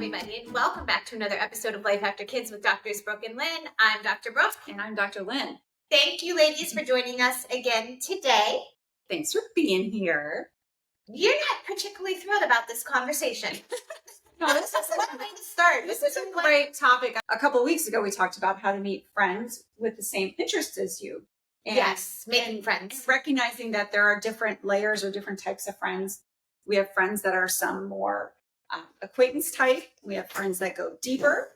everybody, and welcome back to another episode of Life After Kids with Drs. Brooke and Lynn. I'm Dr. Brooke. And I'm Dr. Lynn. Thank you, ladies, for joining us again today. Thanks for being here. You're not particularly thrilled about this conversation. No, this is a good way to start. This is a great topic. A couple of weeks ago, we talked about how to meet friends with the same interests as you. Yes, making friends. Recognizing that there are different layers or different types of friends. We have friends that are some more acquaintance type. We have friends that go deeper.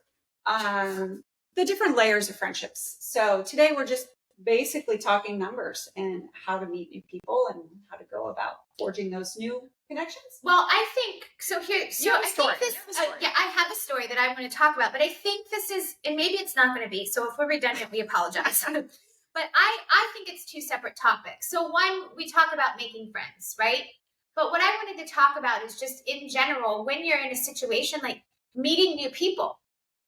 The different layers of friendships. So today we're just basically talking numbers and how to meet new people and how to go about forging those new connections. Well, I think so. Here, so I think this. I have a story that I want to talk about, but I think this is, and maybe it's not going to be. So if we're redundant, we apologize. But I think it's two separate topics. So one, we talk about making friends, right? But what I wanted to talk about is just in general, when you're in a situation like meeting new people.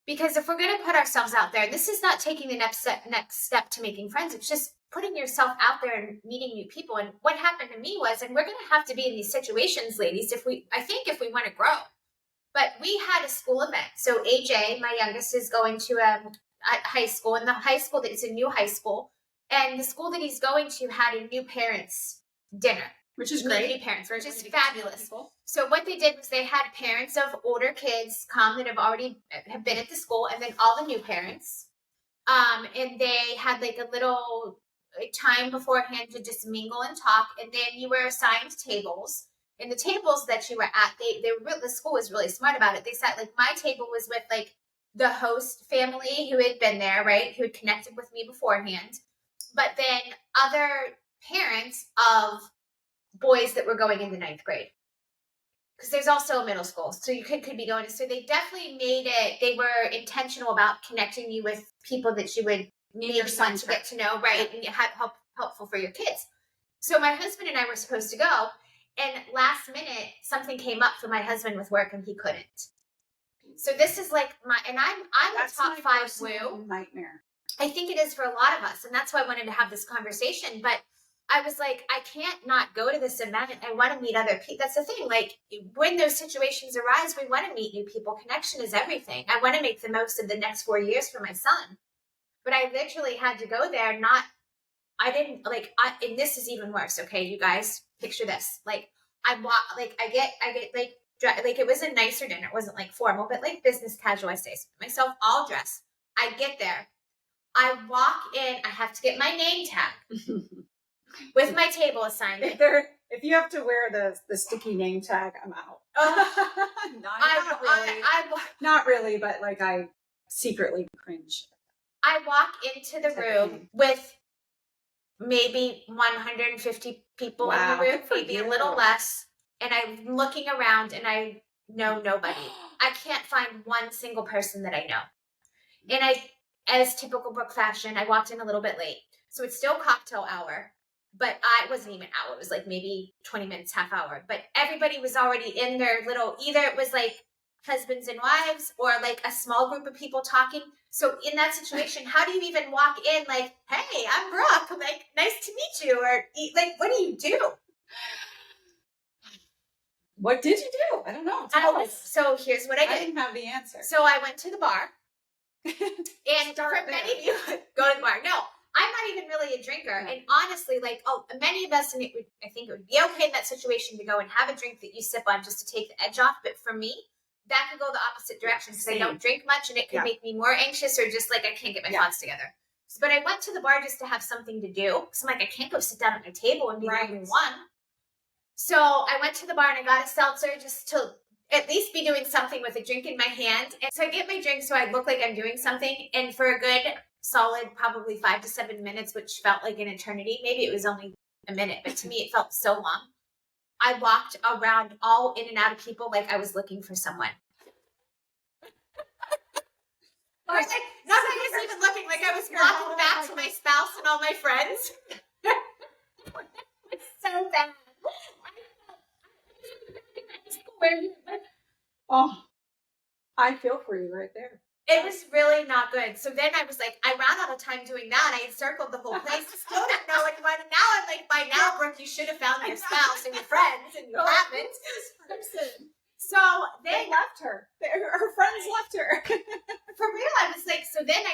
Because if we're going to put ourselves out there, this is not taking the next step to making friends. It's just putting yourself out there and meeting new people. And what happened to me was, and we're going to have to be in these situations, ladies, if we want to grow. But we had a school event. So AJ, my youngest, is going to a high school, and the high school that is a new high school. And the school that he's going to had a new parents dinner. Which is great. New parents, which is fabulous. So what they did was they had parents of older kids come that have been at the school, and then all the new parents. And they had like a little time beforehand to just mingle and talk. And then you were assigned tables. And the tables that you were at, the school was really smart about it. They sat, like, my table was with like the host family who had been there, right? Who had connected with me beforehand. But then other parents of boys that were going into ninth grade. Because there's also a middle school. So you could be going. So they definitely made it, they were intentional about connecting you with people that you would maybe want to get to know, right? And helpful for your kids. So my husband and I were supposed to go. And last minute, something came up for my husband with work and he couldn't. So this is like I'm a top 5 woo. Nightmare. I think it is for a lot of us. And that's why I wanted to have this conversation. But I was like, I can't not go to this event. I want to meet other people. That's the thing. Like, when those situations arise, we want to meet new people. Connection is everything. I want to make the most of the next 4 years for my son. But I literally had to go there. And this is even worse. Okay, you guys, picture this. Like, I it was a nicer dinner. It wasn't like formal, but like business casual. I say myself all dressed. I get there. I walk in. I have to get my name tag. With my table assignment. If you have to wear the sticky name tag, I'm out. Not really, but like I secretly cringe. I walk into the room with maybe 150 people in the room, maybe a little less. And I'm looking around and I know nobody. I can't find one single person that I know. And as typical Brooke fashion, I walked in a little bit late. So it's still cocktail hour. But it wasn't even an hour. It was like maybe 20 minutes, half hour. But everybody was already in their little, either it was like husbands and wives or like a small group of people talking. So in that situation, how do you even walk in like, hey, I'm Brooke. Like, nice to meet you. Or like, what do you do? What did you do? I don't know. So here's what I did. I didn't have the answer. So I went to the bar. And for many of you, go to the bar. No. I'm not even really a drinker. And honestly, many of us, I think it would be okay in that situation to go and have a drink that you sip on just to take the edge off. But for me, that could go the opposite direction because I don't drink much and it could make me more anxious or just like I can't get my thoughts together. But I went to the bar just to have something to do. Because I'm like, I can't go sit down at my table and be the only one. So I went to the bar and I got a seltzer just to at least be doing something with a drink in my hand. And so I get my drink so I look like I'm doing something. And for a good solid probably 5 to 7 minutes, which felt like an eternity. Maybe it was only a minute, but to me it felt so long. I walked around all in and out of people like I was looking for someone. I was like, nobody was even looking, like I was walking back to my spouse and all my friends. It's so bad. Oh, I feel for you right there. It was really not good. So then I was like, I ran out of time doing that. I had circled the whole place. Still didn't know anyone. And now I'm like, by now, Brooke, you should have found your spouse and your friends, and you haven't. So they left her. Her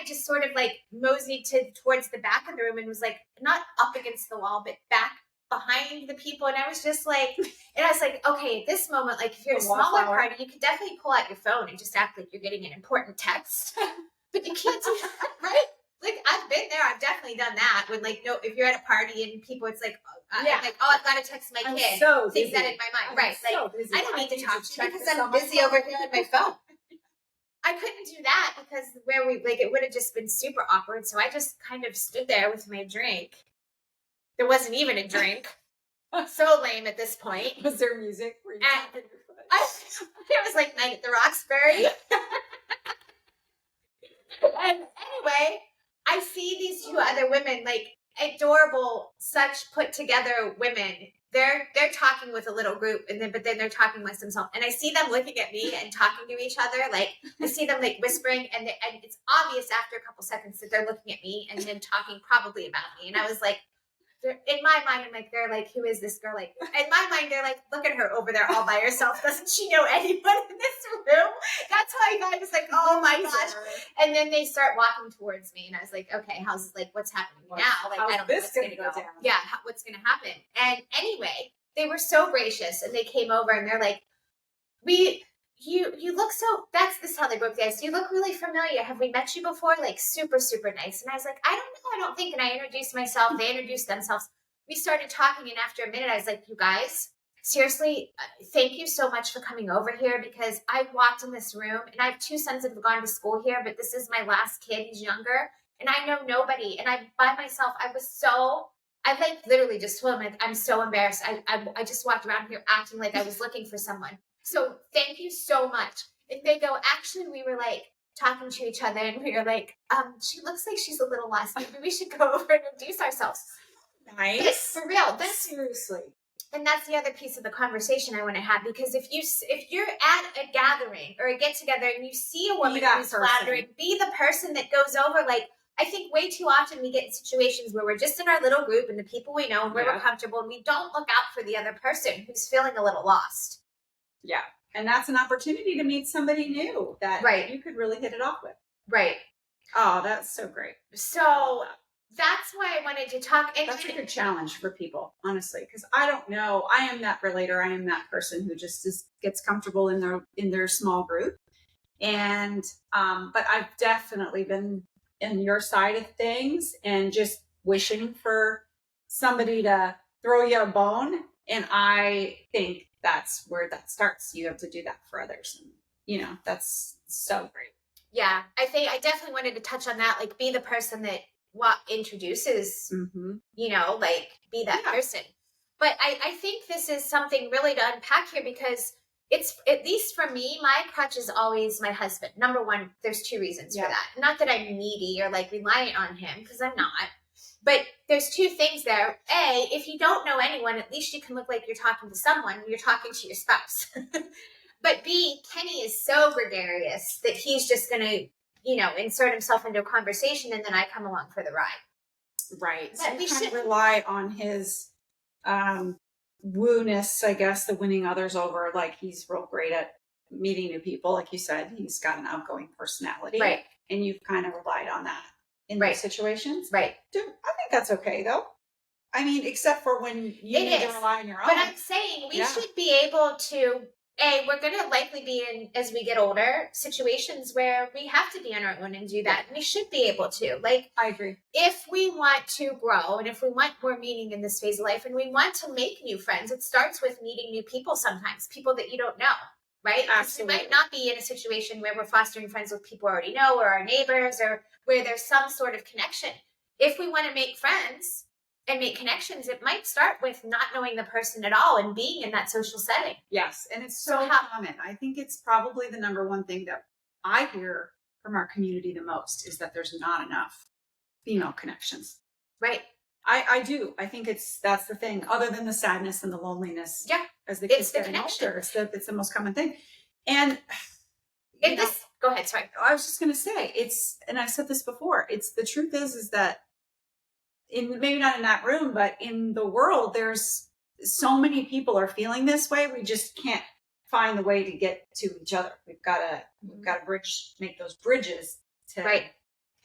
just sort of like moseyed towards the back of the room and was like not up against the wall, but back behind the people. And I was just like, okay, at this moment, like if you're at a smaller party, you could definitely pull out your phone and just act like you're getting an important text. But you can't do that, right? Like I've been there. I've definitely done that when like, no, if you're at a party and people, it's like, like, oh, I've got to text my kid. So things that in my mind. Right. Like I don't need to talk to you because I'm busy over here on my phone. I couldn't do that because it would have just been super awkward. So I just kind of stood there with my drink. There wasn't even a drink. So lame at this point. Was there music? Were you tapping your foot? It was like Night at the Roxbury. And anyway, I see these two other women, like adorable, such put together women. They're talking with a little group, but then they're talking with themselves. And I see them looking at me and talking to each other. Like I see them like whispering, and it's obvious after a couple seconds that they're looking at me and then talking probably about me. And I was like, in my mind, I'm like, they're like, who is this girl? Like, in my mind, they're like, look at her over there all by herself. Doesn't she know anyone in this room? That's how I got. I was like, oh my gosh. And then they start walking towards me, and I was like, okay, what's happening now? Like, I don't know what's going to go down. Yeah, what's going to happen? And anyway, they were so gracious, and they came over, and they're like, you look this is how they broke the ice. You look really familiar. Have we met you before? Like super, super nice. And I was like, I don't know. I don't think. And I introduced myself. They introduced themselves. We started talking. And after a minute, I was like, you guys, seriously, thank you so much for coming over here, because I walked in this room and I have two sons that have gone to school here, but this is my last kid. He's younger and I know nobody. And I'm by myself. I like literally just told him, I'm so embarrassed. I just walked around here acting like I was looking for someone. So thank you so much. And they go, actually, we were like talking to each other and we were like, she looks like she's a little lost. Maybe we should go over and introduce ourselves. Nice. For real. Seriously. And that's the other piece of the conversation I want to have, because if you're at a gathering or a get together and you see a woman who's flattering, be the person that goes over. Like, I think way too often we get in situations where we're just in our little group and the people we know and where we're comfortable, and we don't look out for the other person who's feeling a little lost. Yeah. And that's an opportunity to meet somebody new that you could really hit it off with. Right. Oh, that's so great. So that's why I wanted to talk. And that's a good challenge for people, honestly, because I don't know. I am that relator. I am that person who just gets comfortable in their small group. And, but I've definitely been in your side of things and just wishing for somebody to throw you a bone. And I think that's where that starts. You have to do that for others. And, that's so great. Yeah. I definitely wanted to touch on that. Like, be the person that introduces, like be that person. But I think this is something really to unpack here, because it's, at least for me, my crutch is always my husband. Number one, there's two reasons for that. Not that I'm needy or like reliant on him, because I'm not. But there's two things there. A, if you don't know anyone, at least you can look like you're talking to someone. You're talking to your spouse. But B, Kenny is so gregarious that he's just going to, insert himself into a conversation, and then I come along for the ride. Right. So we should rely on his woo-ness, I guess, the winning others over. Like, he's real great at meeting new people. Like you said, he's got an outgoing personality. Right. And you've kind of relied on that in those situations. Right. Dude, I think that's okay, though. I mean, except for when you need to rely on your own. But I'm saying we should be able to, we're going to likely be in, as we get older, situations where we have to be on our own and do that. And we should be able to. Like, I agree. If we want to grow and if we want more meaning in this phase of life and we want to make new friends, it starts with meeting new people sometimes, people that you don't know, right? Absolutely. We might not be in a situation where we're fostering friends with people we already know, or our neighbors, or where there's some sort of connection. If we want to make friends and make connections, it might start with not knowing the person at all and being in that social setting. Yes. And it's so common. I think it's probably the number one thing that I hear from our community the most is that there's not enough female connections. Right. I do. I think that's the thing, other than the sadness and the loneliness. Yeah. As the kids get older, it's the most common thing. And go ahead. Sorry. I was just going to say and I said this before, the truth is that maybe not in that room, but in the world, there's so many people are feeling this way. We just can't find the way to get to each other. We've got to make those bridges to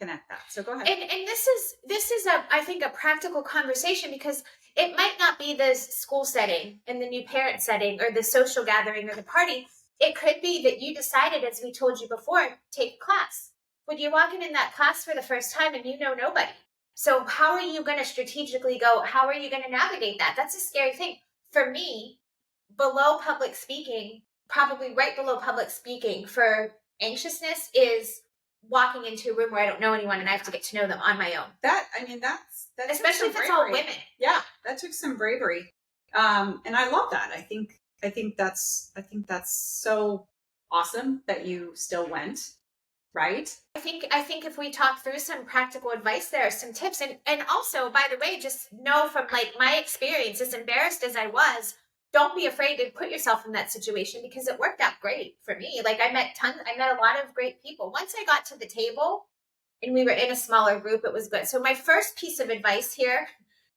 connect that. So go ahead. And this is a, I think, a practical conversation, because it might not be the school setting and the new parent setting or the social gathering or the party. It could be that you decided, as we told you before, take a class. When you're walking in that class for the first time and you know nobody. So how are you going to strategically go? How are you going to navigate that? That's a scary thing. For me, below public speaking, probably right below public speaking for anxiousness is walking into a room where I don't know anyone and I have to get to know them on my own. That, I mean, that's Especially if it's all women. Yeah, that took some bravery. And I love that. I think that's so awesome that you still went, right? I think if we talk through some practical advice, there are some tips. And also, by the way, just know from like my experience, as embarrassed as I was, don't be afraid to put yourself in that situation, because it worked out great for me. Like I met a lot of great people. Once I got to the table and we were in a smaller group, it was good. So my first piece of advice here,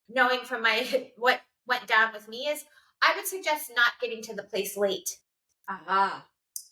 knowing from my what went down with me, is I would suggest not getting to the place late.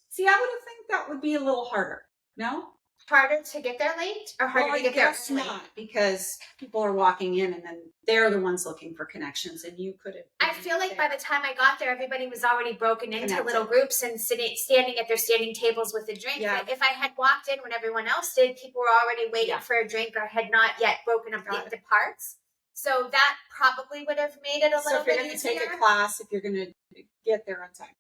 See, I would think that would be a little harder. No? Harder to get there late, or harder to get there early? Not, because people are walking in and then they're the ones looking for connections, and you could have. I feel like by the time I got there, everybody was already broken into little groups and standing at their standing tables with a drink. Yeah. If I had walked in when everyone else did, people were already waiting for a drink or had not yet broken up into parts. So that probably would have made it a little bit easier. So if you're going to take a class, if you're going to get there on time.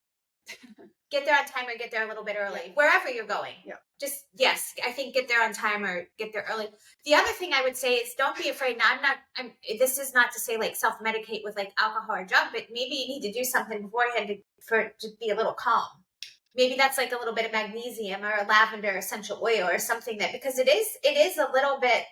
Get there on time or get there a little bit early, wherever you're going. Yeah. Just, yes, I think get there on time or get there early. The other thing I would say is don't be afraid. Now, this is not to say like self-medicate with like alcohol or drug, but maybe you need to do something beforehand to be a little calm. Maybe that's like a little bit of magnesium or a lavender essential oil or something, that, because it is a little bit,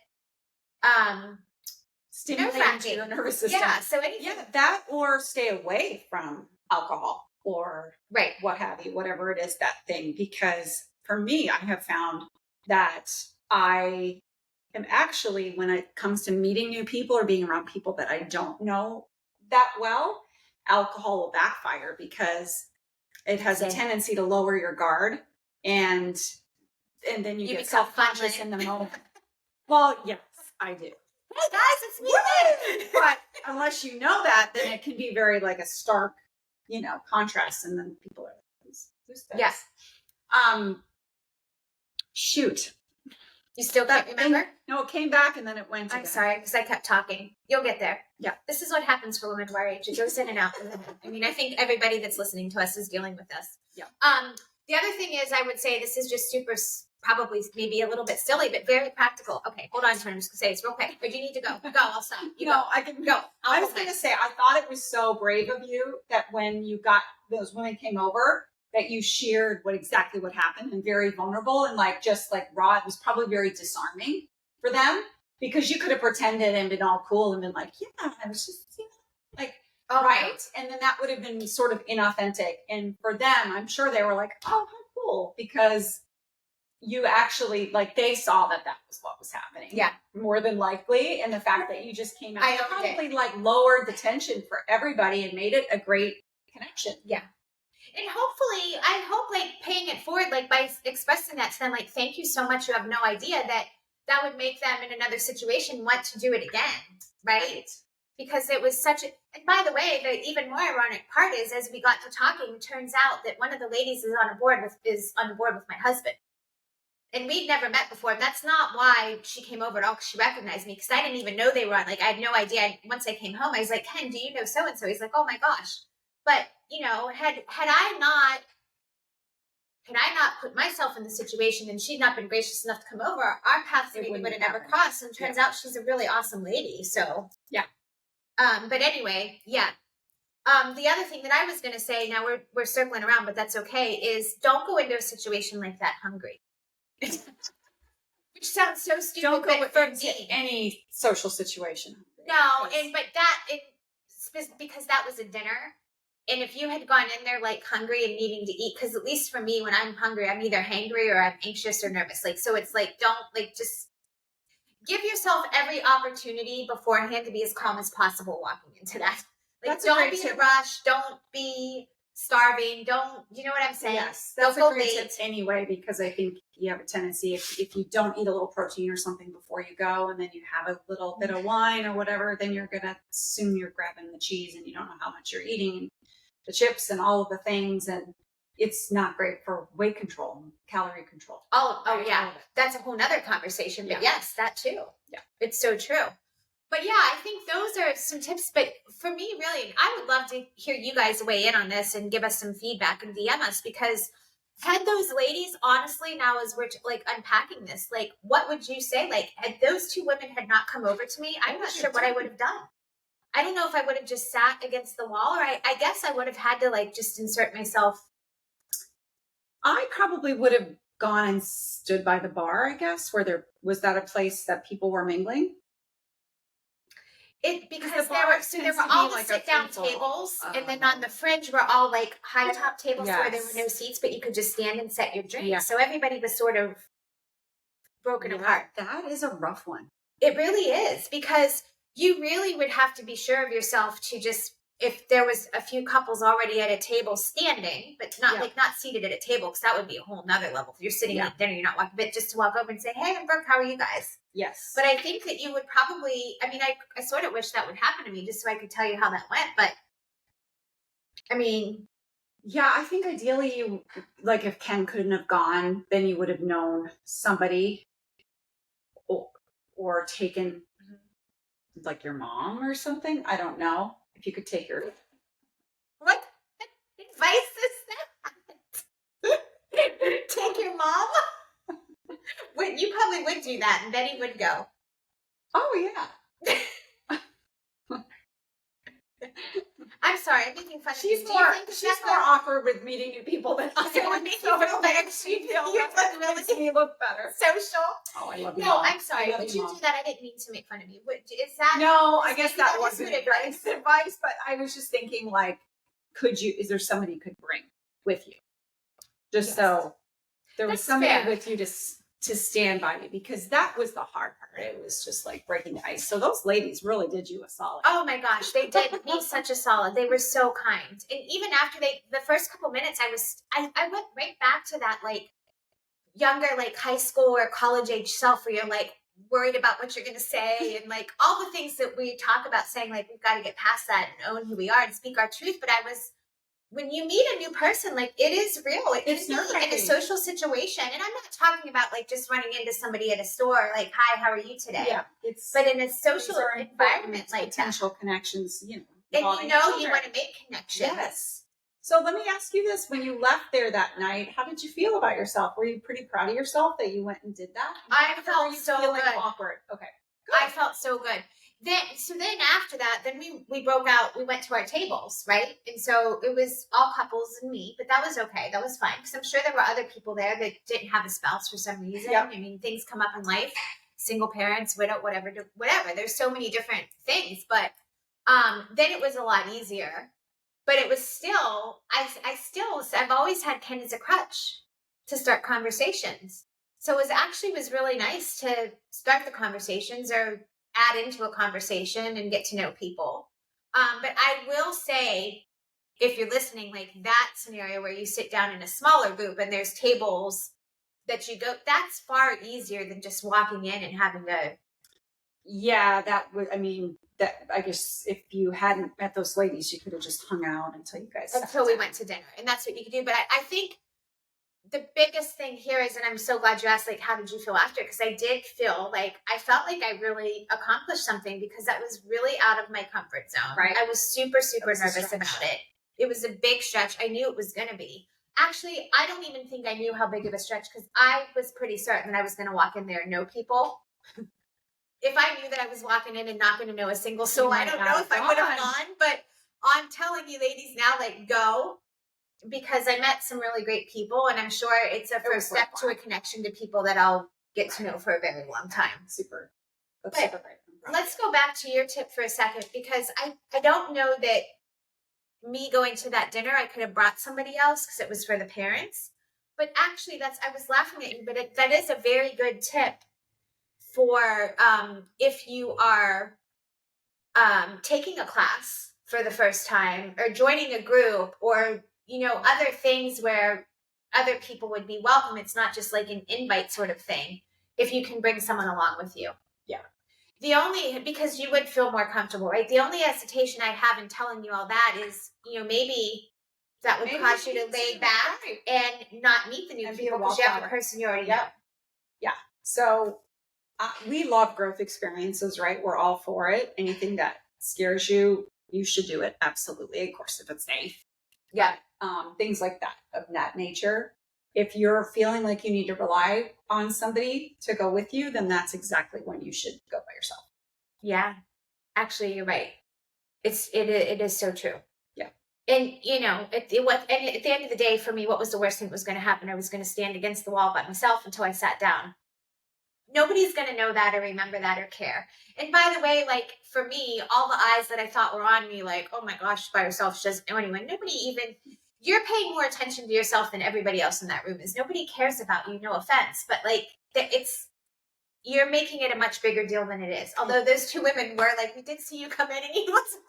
stimulating to your nervous system. Yeah. So anything. Yeah, that, or stay away from alcohol or what have you, whatever it is, that thing. Because for me, I have found that I am actually, when it comes to meeting new people or being around people that I don't know that well, alcohol will backfire, because it has a tendency to lower your guard, and then you get self-conscious in the moment. Well, yes, I do. Hey guys, it's me. But unless you know that, then it can be very like a stark, contrast, and then people are like, who's this? Yes. Shoot. You still can't remember? No, it came back and then it went. I'm sorry, because I kept talking. You'll get there. Yeah. This is what happens for women of our age. It goes in and out. I mean, I think everybody that's listening to us is dealing with this. Yeah. The other thing is, I would say this is just super, probably maybe a little bit silly, but very practical. Okay, hold on, I'm just going to say this real quick. Or do you need to go? Go, I'll stop. I can go. I was going to say, I thought it was so brave of you that when those women came over, that you shared exactly what happened, and very vulnerable and just raw. It was probably very disarming for them, because you could have pretended and been all cool and been like, yeah, I was just, right. And then that would have been sort of inauthentic. And for them, I'm sure they were like, oh, how cool. Because you actually, they saw that was what was happening. Yeah. More than likely. And the fact that you just came out, probably lowered the tension for everybody and made it a great connection. Yeah. And hopefully, I hope paying it forward, by expressing that to them, thank you so much. You have no idea that would make them in another situation want to do it again. Right. Because it was and by the way, the even more ironic part is, as we got to talking, it turns out that one of the ladies is on board with my husband. And we'd never met before. And that's not why she came over at all, because she recognized me, because I didn't even know they were on. I had no idea. Once I came home, I was like, Ken, do you know so-and-so? He's like, oh my gosh. But, had I not put myself in the situation and she'd not been gracious enough to come over, our paths maybe would have never crossed. And turns out she's a really awesome lady. So, yeah. But anyway, yeah. The other thing that I was going to say, now we're circling around, but that's okay, is don't go into a situation like that hungry. Which sounds so stupid. Don't go into any social situation. No, because that was a dinner. And if you had gone in there hungry and needing to eat, because at least for me, when I'm hungry, I'm either hangry or I'm anxious or nervous. So it's don't just give yourself every opportunity beforehand to be as calm as possible walking into that. Don't be in a rush. Don't be starving. Don't, you know what I'm saying? Yes, that's Don't a go great late. tip anyway, because I think you have a tendency, if you don't eat a little protein or something before you go, and then you have a little bit of wine or whatever, then you're gonna assume you're grabbing the cheese and you don't know how much you're eating, the chips and all of the things, and it's not great for weight control and calorie control. Oh Right? All yeah. of it. That's a whole nother conversation. But Yeah. yes, that too. Yeah. It's so true. But yeah, I think those are some tips. But for me, really, I would love to hear you guys weigh in on this and give us some feedback and DM us, because had those ladies, honestly, now as we're like unpacking this, like, what would you say? Like, had those two women had not come over to me, I'm not sure what I would have done. I don't know if I would have just sat against the wall, or I guess I would have had to like just insert myself. I probably would have gone and stood by the bar, I guess, where there was that a place that people were mingling. It because the there bar were so there tends were to be all the like a sit down free-for-all. tables, and then on the fringe were all like high top tables where there were no Yes. seats, but you could just stand and set your drink. Yeah. So everybody was sort of broken apart. That is a rough one. It really is, because you really would have to be sure of yourself to just, if there was a few couples already at a table standing, but not like not seated at a table, because that would be a whole nother level. If you're sitting at dinner, you're not walking, but just to walk over and say, "Hey, I'm Brooke. How are you guys?" Yes. But I think that you would probably, I mean, I sort of wish that would happen to me just so I could tell you how that went. But I mean, yeah, I think ideally you, like, if Ken couldn't have gone, then you would have known somebody, or taken like your mom or something. I don't know if you could take her. what advice is that? Take your mom? You probably would do that, and Betty would go. Oh yeah. I'm sorry, I'm making fun of you. She's more awkward with meeting new people than I So it would make you feel better. You look better. Social. Oh, I love you. No, I'm sorry. Would you do that? I didn't mean to make fun of you. Is that? No, I guess that is wasn't good advice, but I was just thinking, like, is there somebody you could bring with you? Just so there was somebody with you to stand by you, because that was the hard part. It was just like breaking the ice. So those ladies really did you a solid. Oh my gosh, they did me such a solid. They were so kind. And even after the first couple minutes, I went right back to that like younger, like high school or college age self, where you're like worried about what you're going to say, and like all the things that we talk about saying, like, we've got to get past that and own who we are and speak our truth. But when you meet a new person, like, it is real. It's in a social situation. And I'm not talking about like just running into somebody at a store, like, "Hi, how are you today?" Yeah. But in a social environment, like potential connections, and you want to make connections. Yes. So let me ask you this. When you left there that night, how did you feel about yourself? Were you pretty proud of yourself that you went and did that? I felt so good. Awkward. Okay. Good. I felt so good. Then after that, then we broke out. We went to our tables, right? And so it was all couples and me, but that was okay. That was fine, because I'm sure there were other people there that didn't have a spouse for some reason. Yep. I mean, things come up in life. Single parents, widow, whatever. There's so many different things, but then it was a lot easier. But it was still, I've always had Ken as a crutch to start conversations. So it was really nice to start the conversations or add into a conversation and get to know people. But I will say, if you're listening, like that scenario where you sit down in a smaller group and there's tables that you go, that's far easier than just walking in and having to. Yeah, that would, I mean, that, I guess if you hadn't met those ladies, you could have just hung out until you guys we went to dinner, and that's what you could do. But I think the biggest thing here is, and I'm so glad you asked, like, how did you feel after? Because I did feel like I really accomplished something, because that was really out of my comfort zone. Right. I was super nervous about it. It was a big stretch. I knew it was going to be. Actually, I don't even think I knew how big of a stretch, because I was pretty certain that I was going to walk in there and know people. If I knew that I was walking in and not going to know a single soul, I don't know if I would have gone. But I'm telling you, ladies, now, like, go, because I met some really great people, and I'm sure it's a first step to a connection to people that I'll get to know for a very long time. Super. But let's go back to your tip for a second, because I don't know that me going to that dinner, I could have brought somebody else because it was for the parents. But actually, I was laughing at you, but that is a very good tip for if you are taking a class for the first time, or joining a group, or other things where other people would be welcome. It's not just like an invite sort of thing. If you can bring someone along with you. Yeah. Because you would feel more comfortable, right? The only hesitation I have in telling you all that is, maybe that would cause you to lay back and not meet the new people because you have a person you already know. Yeah. So we love growth experiences, right? We're all for it. Anything that scares you, you should do it. Absolutely. Of course, if it's safe. Yeah. Things like that, of that nature. If you're feeling like you need to rely on somebody to go with you, then that's exactly when you should go by yourself. Yeah. Actually, you're right. It is so true. Yeah. And at the end of the day, for me, what was the worst thing that was going to happen? I was going to stand against the wall by myself until I sat down. Nobody's going to know that or remember that or care. And by the way, like for me, all the eyes that I thought were on me, like, oh my gosh, by herself, she doesn't know anyone. You're paying more attention to yourself than everybody else in that room is. Nobody cares about you, no offense, but like you're making it a much bigger deal than it is. Although those two women were like, we did see you come in and he was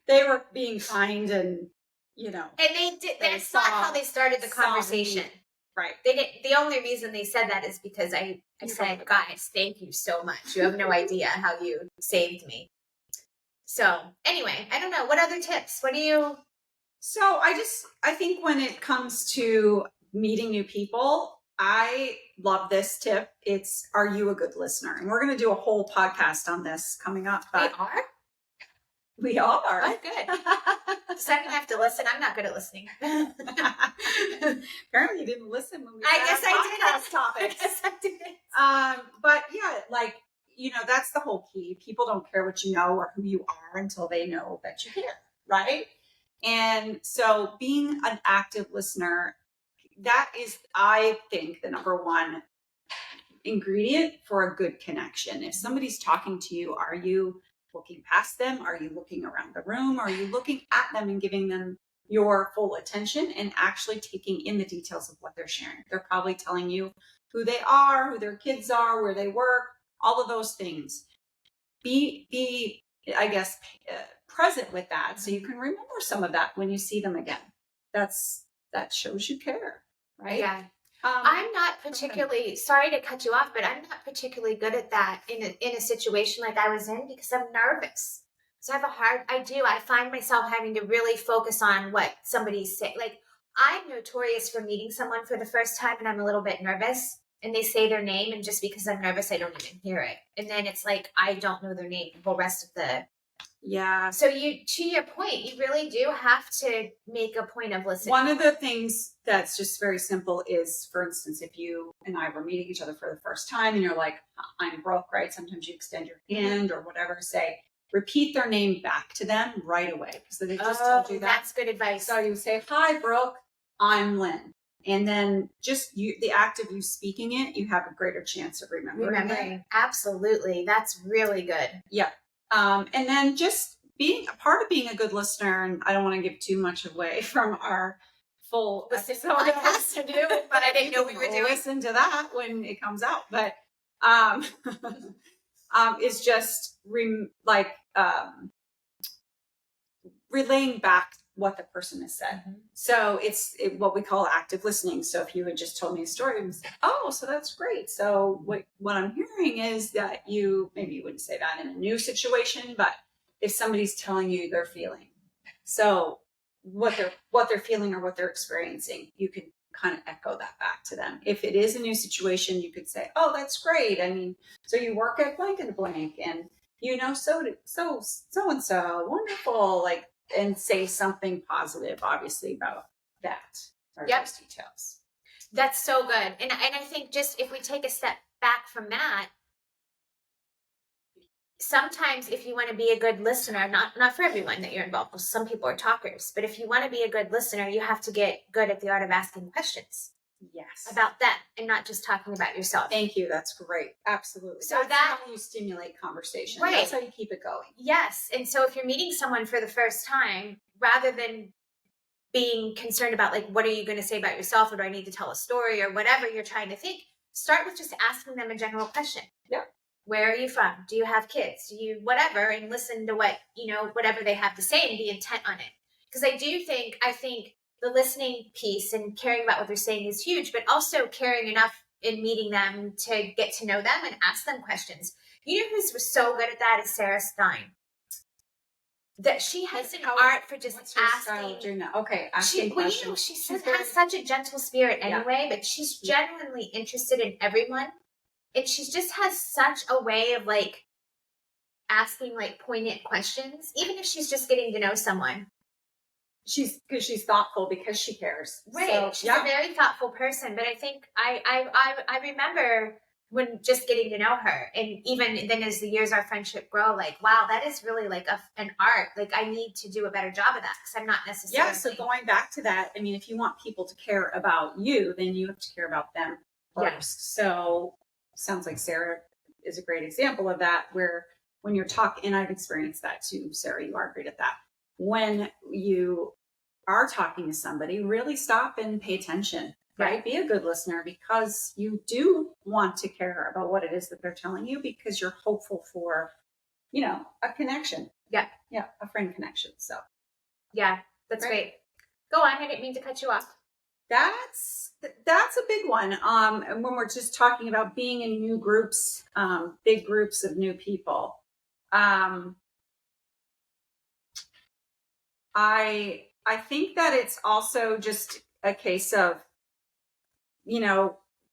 they were being kind and, And they did. That's not how they started the conversation. Right. They did. The only reason they said that is because I said, guys, thank you so much. You have no idea how you saved me. So anyway, I don't know. What other tips? What do you? So I think when it comes to meeting new people, I love this tip. It's, are you a good listener? And we're going to do a whole podcast on this coming up. But we are? We are. Oh, good. So I'm going to have to listen. I'm not good at listening. Apparently you didn't listen when we I guess I did. Topics. I guess I did. But yeah, like, that's the whole key. People don't care what you know or who you are until they know that you care, right? And so being an active listener, that is, I think, the number one ingredient for a good connection. If somebody's talking to you, are you looking past them? Are you looking around the room? Are you looking at them and giving them your full attention and actually taking in the details of what they're sharing? They're probably telling you who they are, who their kids are, where they work, all of those things. Be I guess, present with that so you can remember some of that when you see them again. That shows you care, right? Yeah. I'm not particularly, sorry to cut you off, but I'm not particularly good at that in a situation like I was in because I'm nervous. So I find myself having to really focus on what somebody's saying. Like I'm notorious for meeting someone for the first time and I'm a little bit nervous and they say their name and just because I'm nervous, I don't even hear it. And then it's like, I don't know their name the whole rest of the. Yeah. So to your point, you really do have to make a point of listening. One of the things that's just very simple is, for instance, if you and I were meeting each other for the first time and you're like, I'm Brooke, right? Sometimes you extend your hand or whatever, repeat their name back to them right away. So they just told you that. That's good advice. So you say, hi, Brooke, I'm Lynn. And then just the act of you speaking it, you have a greater chance of remembering it. Absolutely. That's really good. Yeah. And then just being a part of being a good listener, and I don't want to give too much away from our full episode to do, but I didn't know we were doing. Listen to that when it comes out, but it's just relaying back what the person has said. Mm-hmm. So it's what we call active listening. So if you had just told me a story and said, oh, so that's great. So what I'm hearing is that maybe you wouldn't say that in a new situation, but if somebody's telling you their feeling, so what they're feeling or what they're experiencing, you could kind of echo that back to them. If it is a new situation, you could say, oh, that's great. I mean, so you work at blank and blank and so and so wonderful, and say something positive, obviously, about that or those details. That's so good. And I think just if we take a step back from that, sometimes if you want to be a good listener, not for everyone that you're involved with, some people are talkers, but if you want to be a good listener, you have to get good at the art of asking questions. Yes. About them and not just talking about yourself. Thank you. That's great. Absolutely. So that's how you stimulate conversation. Right. That's how you keep it going. Yes. And so if you're meeting someone for the first time, rather than being concerned about what are you going to say about yourself, or do I need to tell a story or whatever you're trying to think, start with just asking them a general question. Yeah. Where are you from? Do you have kids? Do you whatever? And listen to what, whatever they have to say and be intent on it. Because I think the listening piece and caring about what they're saying is huge, but also caring enough in meeting them to get to know them and ask them questions. You know who's so good at that is Sarah Stein. That she has an art for just asking. Doing that? Okay, asking questions. She has such a gentle spirit anyway, but she's genuinely interested in everyone. And she just has such a way of like asking like poignant questions, even if she's just getting to know someone. She's thoughtful because she cares. Right. So, she's a very thoughtful person. But I think I remember when just getting to know her, and even then as the years our friendship grow, like, wow, that is really like an art. Like I need to do a better job of that because I'm not necessarily. Yeah. So going back to that, I mean, if you want people to care about you, then you have to care about them first. Yes. So sounds like Sarah is a great example of that, where when you're talking, and I've experienced that too, Sarah, you are great at that. When you are talking to somebody, really stop and pay attention, right? Be a good listener, because you do want to care about what it is that they're telling you, because you're hopeful for, a connection. Yeah. Yeah. A friend connection. So yeah, that's great. Go on. I didn't mean to cut you off. That's a big one. And when we're just talking about being in new groups, big groups of new people, I think that it's also just a case of,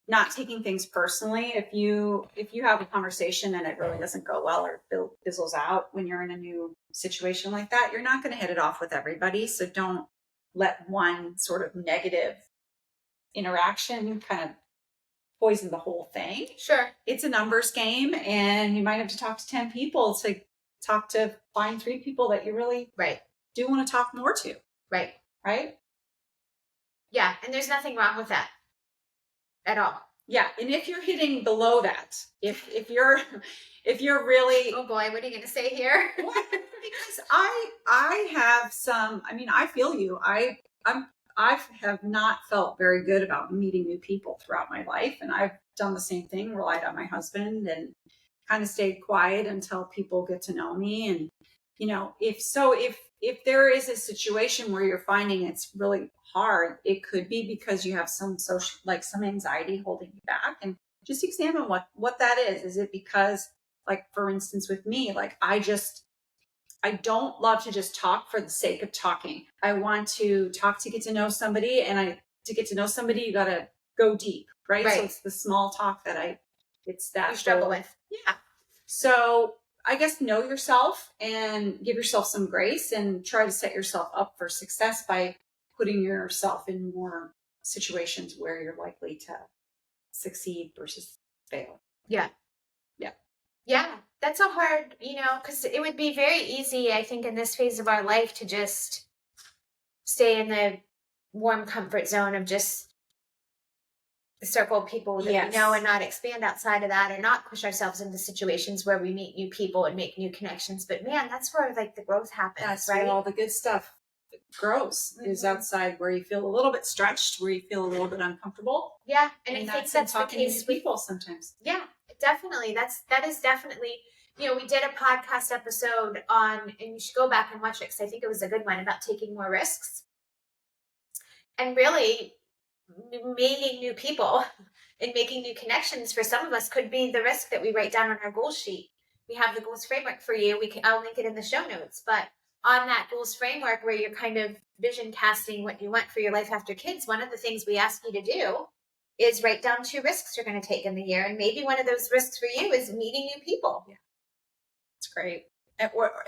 not taking things personally. If you have a conversation and it really doesn't go well or fizzles out when you're in a new situation like that, you're not going to hit it off with everybody. So don't let one sort of negative interaction kind of poison the whole thing. Sure. It's a numbers game, and you might have to talk to 10 people to find 3 people that you really do want to talk more to. Right. Right? Yeah. And there's nothing wrong with that at all. Yeah. And if you're hitting below that, if you're really, oh boy, what are you going to say here? Because I have some, I mean, I feel you. I have not felt very good about meeting new people throughout my life. And I've done the same thing, relied on my husband and kind of stayed quiet until people get to know me. And, if there is a situation where you're finding it's really hard, it could be because you have some social, like some anxiety holding you back, and just examine what that is. Is it because, like, for instance, with me, like, I don't love to just talk for the sake of talking. I want to talk to get to know somebody, and to get to know somebody, you got to go deep, right? So it's the small talk that it's that you struggle with. Yeah. So I guess know yourself and give yourself some grace, and try to set yourself up for success by putting yourself in more situations where you're likely to succeed versus fail. Yeah. Yeah. Yeah. That's a hard, because it would be very easy, I think, in this phase of our life to just stay in the warm comfort zone of just the circle of people that we know, and not expand outside of that, or not push ourselves into situations where we meet new people and make new connections. But man, that's where like the growth happens. That's right? where all the good stuff grows, is outside, where you feel a little bit stretched, where you feel a little bit uncomfortable. Yeah. And I think that's the case with people sometimes. Yeah, definitely. That is definitely, we did a podcast episode on, and you should go back and watch it because I think it was a good one, about taking more risks. And really, meeting new people and making new connections for some of us could be the risk that we write down on our goals sheet. We have the goals framework for you. I'll link it in the show notes, but on that goals framework where you're kind of vision casting what you want for your life after kids, one of the things we ask you to do is write down 2 risks you're going to take in the year. And maybe one of those risks for you is meeting new people. Yeah. It's great.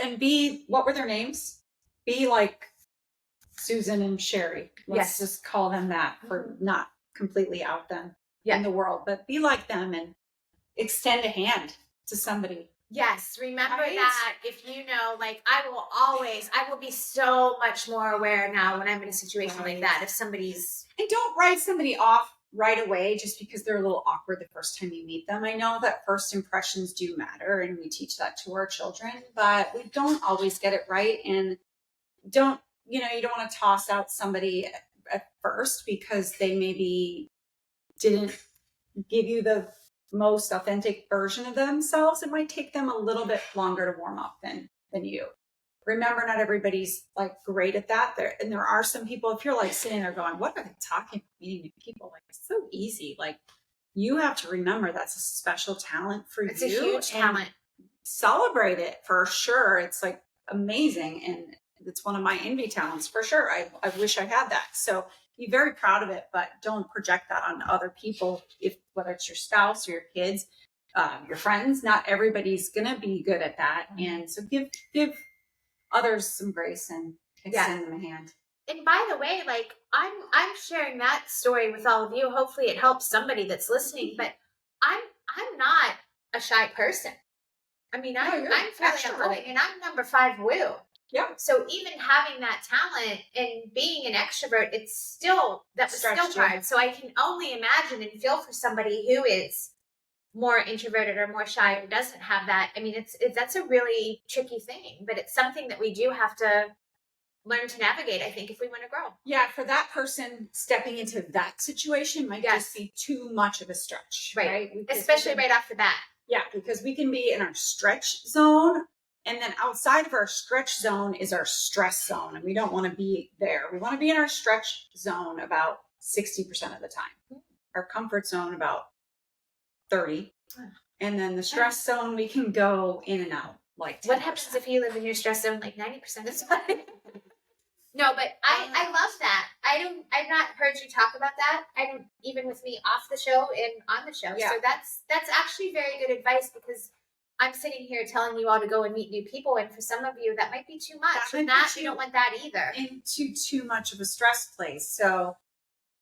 And be, what were their names? Be like Susan and Sherry. Let's just call them that, for not completely out them in the world, but be like them and extend a hand to somebody. Yes. Remember that if like, I will be so much more aware now when I'm in a situation like that. If somebody's. And don't write somebody off right away just because they're a little awkward the first time you meet them. I know that first impressions do matter, and we teach that to our children, but we don't always get it right. And you don't want to toss out somebody at first because they maybe didn't give you the most authentic version of themselves, it might take them a little bit longer to warm up than you. Remember, not everybody's like great at that. There are some people, if you're like sitting there going, what are they talking about meeting new people? Like, it's so easy. Like, you have to remember that's a special talent for you. It's a huge talent. Celebrate it for sure. It's like amazing. And it's one of my envy talents for sure. I wish I had that. So be very proud of it, but don't project that on other people. Whether it's your spouse or your kids, your friends, not everybody's going to be good at that. And so give others some grace and extend them a hand. And by the way, like I'm sharing that story with all of you. Hopefully it helps somebody that's listening, but I'm not a shy person. I mean, I'm fairly outgoing, and I'm number 5 woo. Yeah. So even having that talent and being an extrovert, that was still hard. So I can only imagine and feel for somebody who is more introverted or more shy or doesn't have that. I mean, that's a really tricky thing, but it's something that we do have to learn to navigate, I think, if we want to grow. Yeah, for that person, stepping into that situation might just be too much of a stretch. Right? Especially right off the bat. Yeah, because we can be in our stretch zone, and then outside of our stretch zone is our stress zone, and we don't want to be there. We want to be in our stretch zone about 60% of the time. Our comfort zone about 30%. And then the stress zone, we can go in and out like 10%. What happens if you live in your stress zone like 90% of the time? No, but I love that. I've not heard you talk about that. I don't, even with me off the show and on the show. Yeah. So that's actually very good advice, because I'm sitting here telling you all to go and meet new people, and for some of you that might be too much. And you don't want that either. Into too much of a stress place. So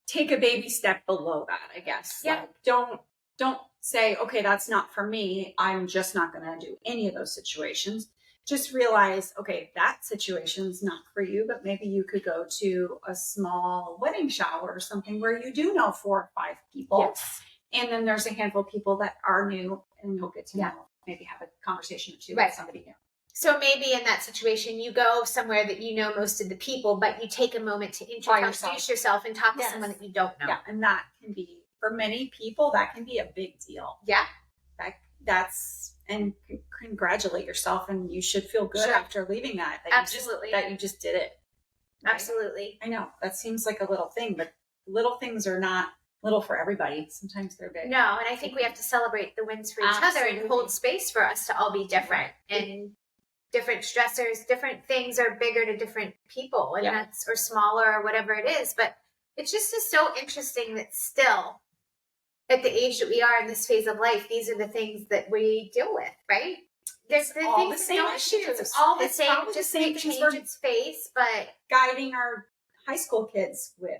take a baby step below that, I guess. Yeah. Like, don't say, okay, that's not for me. I'm just not going to do any of those situations. Just realize, okay, that situation's not for you, but maybe you could go to a small wedding shower or something where you do know 4 or 5 people. Yes. And then there's a handful of people that are new, and you'll get to know, maybe have a conversation or two with somebody new. So maybe in that situation, you go somewhere that you know most of the people, but you take a moment to introduce yourself and talk to someone that you don't know. Yeah, and that can be, for many people, that can be a big deal. Yeah. And congratulate yourself, and you should feel good after leaving that. Absolutely. That you just did it. Right? Absolutely. I know that seems like a little thing, but little things are not little for everybody. Sometimes they're big. No, and I think we have to celebrate the wins for each other and hold space for us to all be different. And different stressors, different things are bigger to different people, and that's, or smaller, or whatever it is. But it's just so interesting that still, at the age that we are in this phase of life, these are the things that we deal with, right? There's all the same issues. It's all the same, just may change its face, but guiding our high school kids with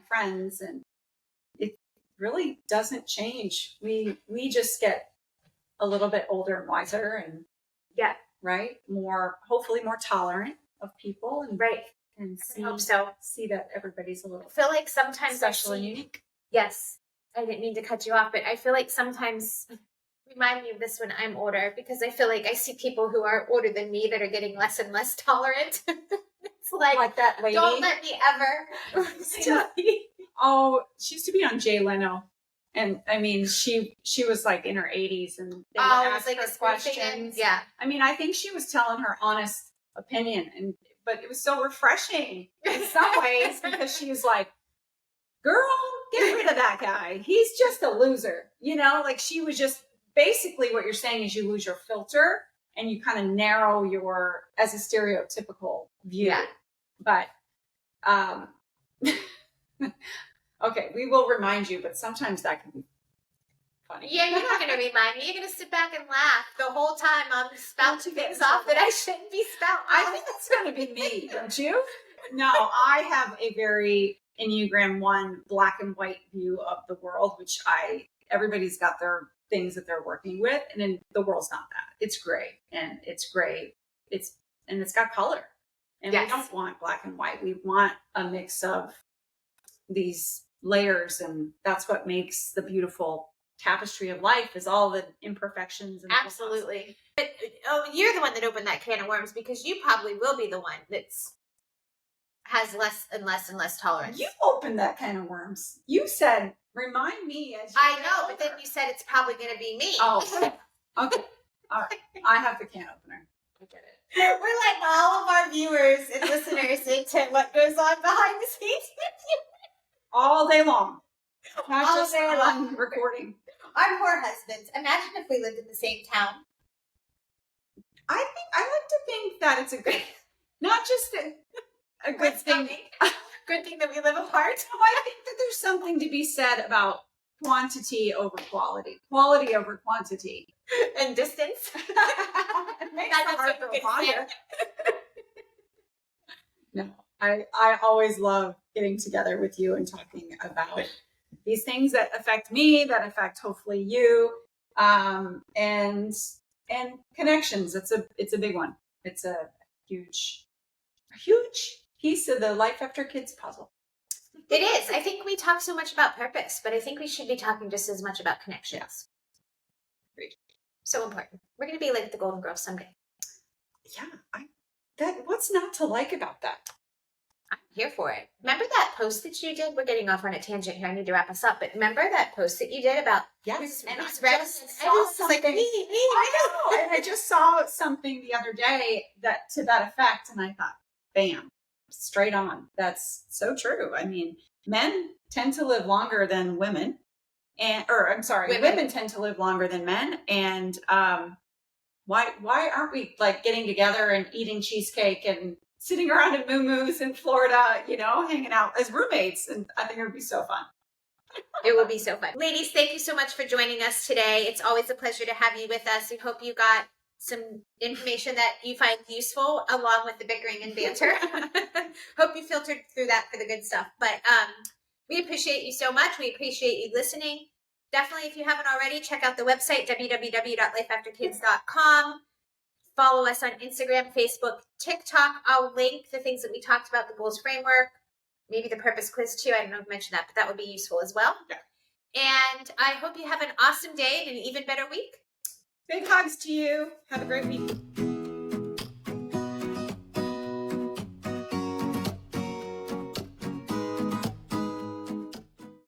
friends, and it really doesn't change. We just get a little bit older and wiser, and hopefully more tolerant of people, and and see that everybody's a little. I feel like sometimes special and unique. Yes. I didn't mean to cut you off, but I feel like sometimes, remind me of this when I'm older, because I feel like I see people who are older than me that are getting less and less tolerant. It's like that lady. Don't let me ever. Oh, she used to be on Jay Leno. And I mean, she was like in her 80s, and they would ask her questions. Yeah. I mean, I think she was telling her honest opinion, but it was so refreshing in some ways, because she was like, girl, get rid of that guy. He's just a loser. Like, she was just basically, what you're saying is you lose your filter and you kind of narrow your, as a stereotypical view. Yeah. But, okay, we will remind you, but sometimes that can be funny. Yeah, you're not going to remind me. You're going to sit back and laugh the whole time I'm spouting things off that I shouldn't be spouting. I think it's going to be me, don't you? No, I have a very Enneagram 1 black and white view of the world, which everybody's got their things that they're working with, and then the world's not that. It's gray, and it's gray. It's got color, and we don't want black and white. We want a mix of these layers, and that's what makes the beautiful tapestry of life, is all the imperfections. And absolutely. But, you're the one that opened that can of worms, because you probably will be the one that's has less and less and less tolerance. You opened that can of worms. You said, remind me as you I get know, older. but then you said it's probably going to be me. Oh, okay. All right. I have the can opener. I get it. We're letting all of our viewers and listeners into what goes on behind the scenes. All day long. Not All just day on long. recording. Our poor husbands. Imagine if we lived in the same town. I like to think that it's a good, not just a good thing. Good thing that we live apart. I think that there's something to be said about quantity over quality over quantity. And distance. It makes That's the heart what go you can say. fonder. No, I always love getting together with you and talking about these things that affect me, that affect hopefully you, and connections. It's a big one. It's a huge piece of the life after kids puzzle. It is. I think we talk so much about purpose, but I think we should be talking just as much about connections. Great. So important. We're going to be like the Golden Girls someday. Yeah, what's not to like about that? I'm here for it. Remember that post that you did? We're getting off on a tangent here. I need to wrap us up. But remember that post that you did about Yes, and I just saw something. like me. I know, and I just saw something the other day that to that effect, and I thought, bam, straight on. That's so true. I mean, men tend to live longer than women, women tend to live longer than men, and why aren't we like getting together and eating cheesecake and sitting around in moo-moos in Florida, hanging out as roommates? And I think it would be so fun. It will be so fun. Ladies, thank you so much for joining us today. It's always a pleasure to have you with us. We hope you got some information that you find useful along with the bickering and banter. Hope you filtered through that for the good stuff. But we appreciate you so much. We appreciate you listening. Definitely, if you haven't already, check out the website, www.lifeafterkids.com. Follow us on Instagram, Facebook, TikTok. I'll link the things that we talked about, the goals framework, maybe the purpose quiz too. I don't know if I mentioned that, but that would be useful as well. Yeah. And I hope you have an awesome day and an even better week. Big hugs to you. Have a great week.